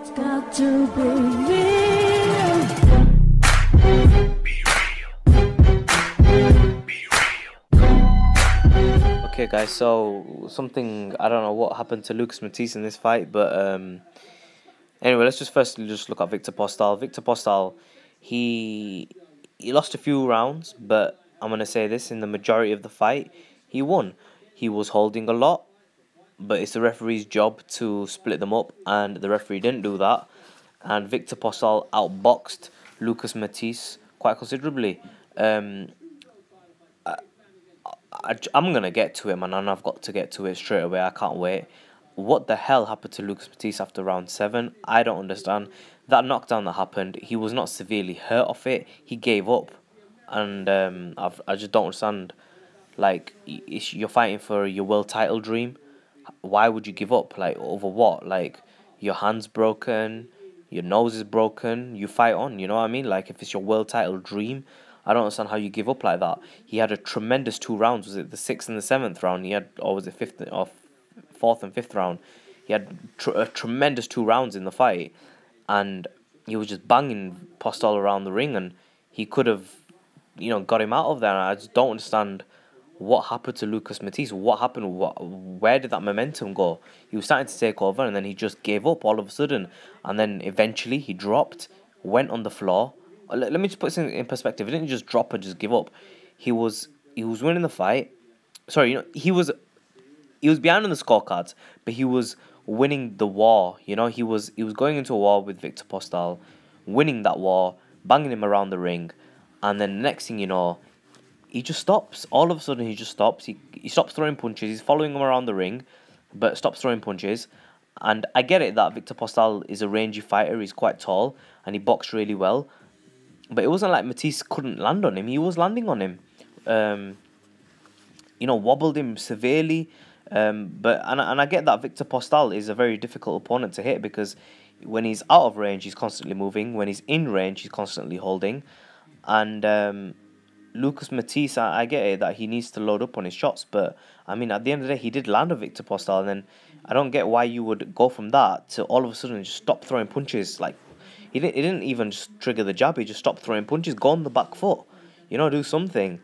It's got to be real. Okay, guys. So something, I don't know what happened to Lucas Matthysse in this fight, but anyway, let's just firstly just look at Victor Postol. Victor Postol, he he lost a few rounds, but I'm gonna say this: in the majority of the fight, he won. He was holding a lot, but it's the referee's job to split them up, and the referee didn't do that. And Victor Postol outboxed Lucas Matthysse quite considerably. Um, I'm gonna get to it, man, and I've got to get to it straight away. I can't wait. What the hell happened to Lucas Matthysse after round 7? I don't understand. That knockdown that happened, he was not severely hurt off it. He gave up, and I just don't understand. Like, you're fighting for your world title dream. Why would you give up? Like, over what? Like, your hand's broken, your nose is broken. You fight on. You know what I mean? Like, if it's your world title dream, I don't understand how you give up like that. He had a tremendous 2 rounds. Was it the 6th and the 7th round? He had, or was it fifth or fourth and fifth round? He had a tremendous 2 rounds in the fight, and he was just banging Postol around the ring, and he could have, got him out of there. And I just don't understand what happened to Lucas Matthysse. What happened? Where did that momentum go? He was starting to take over, and then he just gave up all of a sudden, and then eventually he dropped, went on the floor. Let me just put this in perspective. He didn't just drop and just give up. He was winning the fight. Sorry, he was behind on the scorecards, but he was winning the war. He was going into a war with Victor Postol, winning that war, banging him around the ring, and then next thing you know, he just stops. All of a sudden, he just stops. He stops throwing punches. He's following him around the ring, but stops throwing punches. And I get it that Victor Postol is a rangy fighter. He's quite tall, and he boxed really well. But it wasn't like Matthysse couldn't land on him. He was landing on him. Um, Wobbled him severely. But I get that Victor Postol is a very difficult opponent to hit, because when he's out of range, he's constantly moving. When he's in range, he's constantly holding. And Lucas Matthysse, I get it that he needs to load up on his shots, but I mean, at the end of the day, he did land a Victor Postol, and then I don't get why you would go from that to all of a sudden just stop throwing punches. Like, he didn't even just trigger the jab; he just stopped throwing punches. Go on the back foot, do something.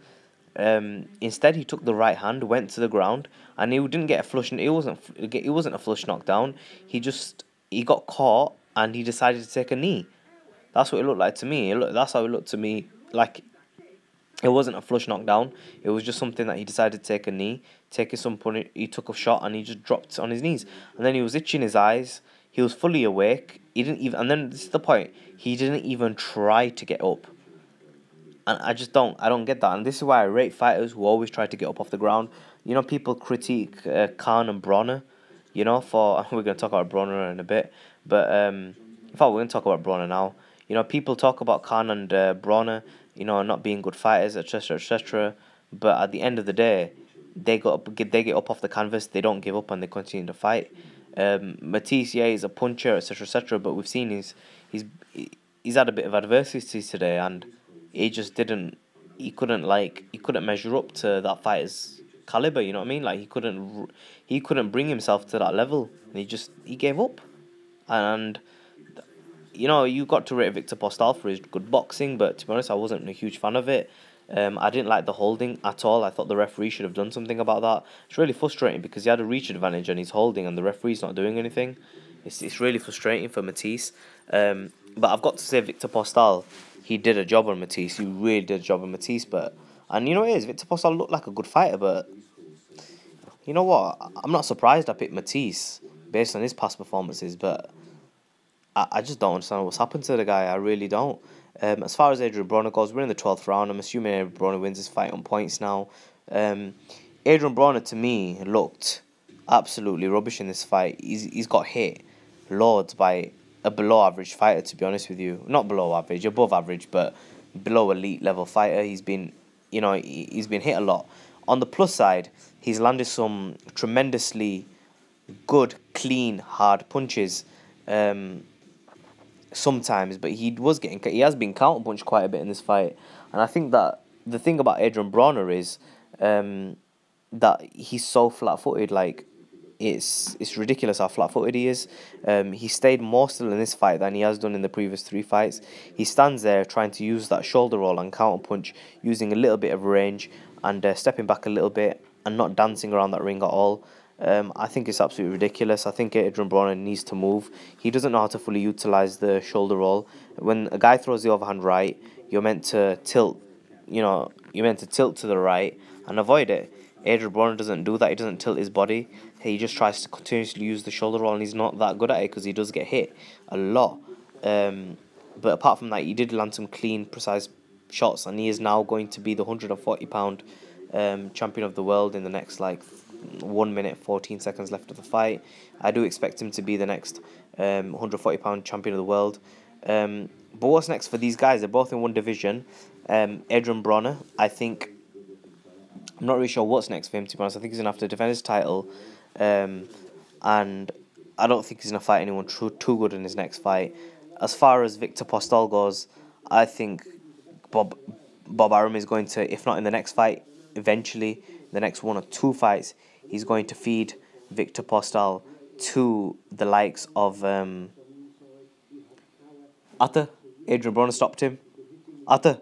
Instead, he took the right hand, went to the ground, and he didn't get a flush. It wasn't a flush knockdown. He got caught, and he decided to take a knee. That's what it looked like to me. That's how it looked to me. Like, it wasn't a flush knockdown. It was just something that he decided to take a knee, taking some punch. He took a shot and he just dropped on his knees. And then he was itching his eyes. He was fully awake. He didn't even. And then this is the point. He didn't even try to get up. And I don't get that. And this is why I rate fighters who always try to get up off the ground. People critique Khan and Broner. For we're gonna talk about Broner in a bit, but in fact we're gonna talk about Broner now. People talk about Khan and Broner, not being good fighters, etc., etc. But at the end of the day, they get up off the canvas. They don't give up and they continue to fight. Matthysse, yeah, he's a puncher, etc., etc. But we've seen he's had a bit of adversity today, and he just didn't. He couldn't measure up to that fighter's caliber. You know what I mean? Like, he couldn't bring himself to that level, and he gave up. And you got to rate Victor Postol for his good boxing, but to be honest, I wasn't a huge fan of it. I didn't like the holding at all. I thought the referee should have done something about that. It's really frustrating because he had a reach advantage and he's holding, and the referee's not doing anything. It's really frustrating for Matthysse. But I've got to say, Victor Postol, he did a job on Matthysse. He really did a job on Matthysse. And you know what it is? Victor Postol looked like a good fighter, but you know what? I'm not surprised I picked Matthysse based on his past performances, but I just don't understand what's happened to the guy. I really don't. As far as Adrien Broner goes, we're in the 12th round. I'm assuming Adrien Broner wins this fight on points now. Adrien Broner, to me, looked absolutely rubbish in this fight. He's got hit loads by a below average fighter, to be honest with you. Not below average, above average, but below elite level fighter. He's been hit a lot. On the plus side, he's landed some tremendously good, clean, hard punches. Sometimes, but he has been counterpunched quite a bit in this fight, and I think that the thing about Adrien Broner is that he's so flat-footed. Like, it's ridiculous how flat-footed he is. He stayed more still in this fight than he has done in the previous 3 fights. He stands there trying to use that shoulder roll and counter punch, using a little bit of range and stepping back a little bit and not dancing around that ring at all. I think it's absolutely ridiculous. I think Adrien Broner needs to move. He doesn't know how to fully utilize the shoulder roll. When a guy throws the overhand right, you're meant to tilt. You're meant to tilt to the right and avoid it. Adrien Broner doesn't do that. He doesn't tilt his body. He just tries to continuously use the shoulder roll, and he's not that good at it because he does get hit a lot. But apart from that, he did land some clean, precise shots, and he is now going to be the 140-pound champion of the world in the next 1 minute 14 seconds left of the fight. I do expect him to be the next 140-pound champion of the world. But what's next for these guys? They're both in one division. Adrien Broner, I'm not really sure what's next for him, to be honest. I think he's going to have to defend his title. And I don't think he's going to fight anyone too good in his next fight. As far as Victor Postol goes, I think Bob Arum is going to, if not in the next fight, eventually, the next 1 or 2 fights, he's going to feed Victor Postol to the likes of Atta. Adrien Broner stopped him. Atta.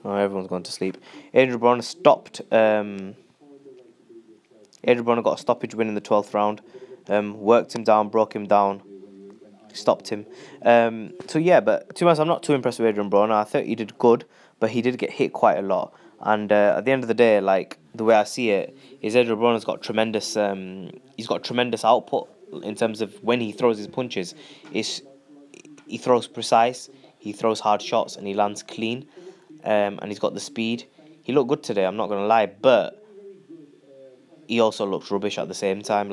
Oh, everyone's gone to sleep. Adrien Broner stopped. Adrien Broner got a stoppage win in the 12th round. Worked him down, broke him down, stopped him. So yeah, but to be honest, I'm not too impressed with Adrien Broner. I thought he did good, but he did get hit quite a lot. And at the end of the day, the way I see it, is Adrien Broner's got tremendous. He's got tremendous output in terms of when he throws his punches. He throws precise, he throws hard shots, and he lands clean. And he's got the speed. He looked good today, I'm not going to lie, but he also looks rubbish at the same time.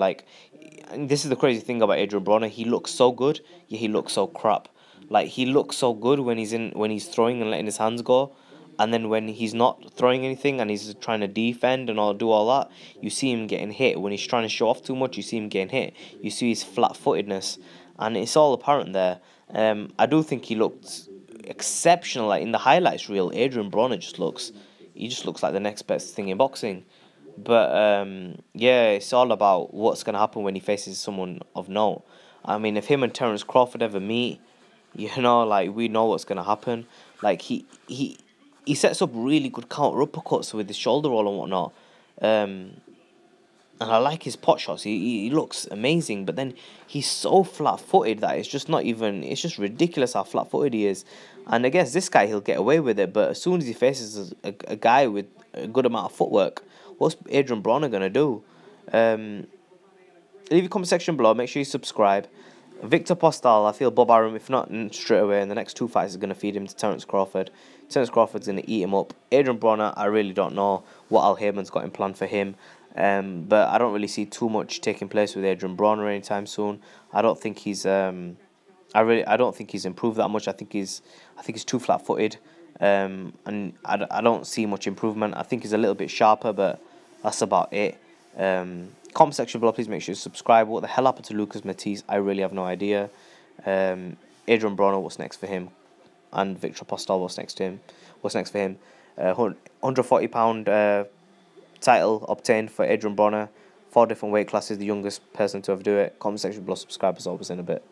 And this is the crazy thing about Adrien Broner. He looks so good, yet he looks so crap. He looks so good when he's throwing and letting his hands go, and then when he's not throwing anything and he's trying to defend and do all that, you see him getting hit. When he's trying to show off too much, you see him getting hit. You see his flat-footedness, and it's all apparent there. I do think he looked exceptional. In the highlights reel, Adrien Broner just looks like the next best thing in boxing. But yeah, it's all about what's going to happen when he faces someone of note. I mean, if him and Terence Crawford ever meet, we know what's going to happen. He sets up really good counter uppercuts with his shoulder roll and whatnot. And I like his pot shots. He looks amazing, but then he's so flat-footed that it's just ridiculous how flat-footed he is. And against this guy, he'll get away with it, but as soon as he faces a guy with a good amount of footwork, what's Adrien Broner going to do? Leave your comment section below. Make sure you subscribe. Victor Postol, I feel Bob Arum, if not straight away, in the next 2 fights, is going to feed him to Terence Crawford. Terence Crawford's going to eat him up. Adrien Broner, I really don't know what Al Heyman's got in plan for him. But I don't really see too much taking place with Adrien Broner anytime soon. I don't think he's I don't think he's improved that much. I think he's too flat-footed. And I don't see much improvement. I think he's a little bit sharper, but that's about it. Comment section below, please make sure you subscribe. What the hell happened to Lucas Matthysse? I really have no idea. Adrien Broner, what's next for him? And Victor Postol, what's next to him? What's next for him? 140-pound title obtained for Adrien Broner. 4 different weight classes, the youngest person to ever do it. Comment section below, subscribe as always in a bit.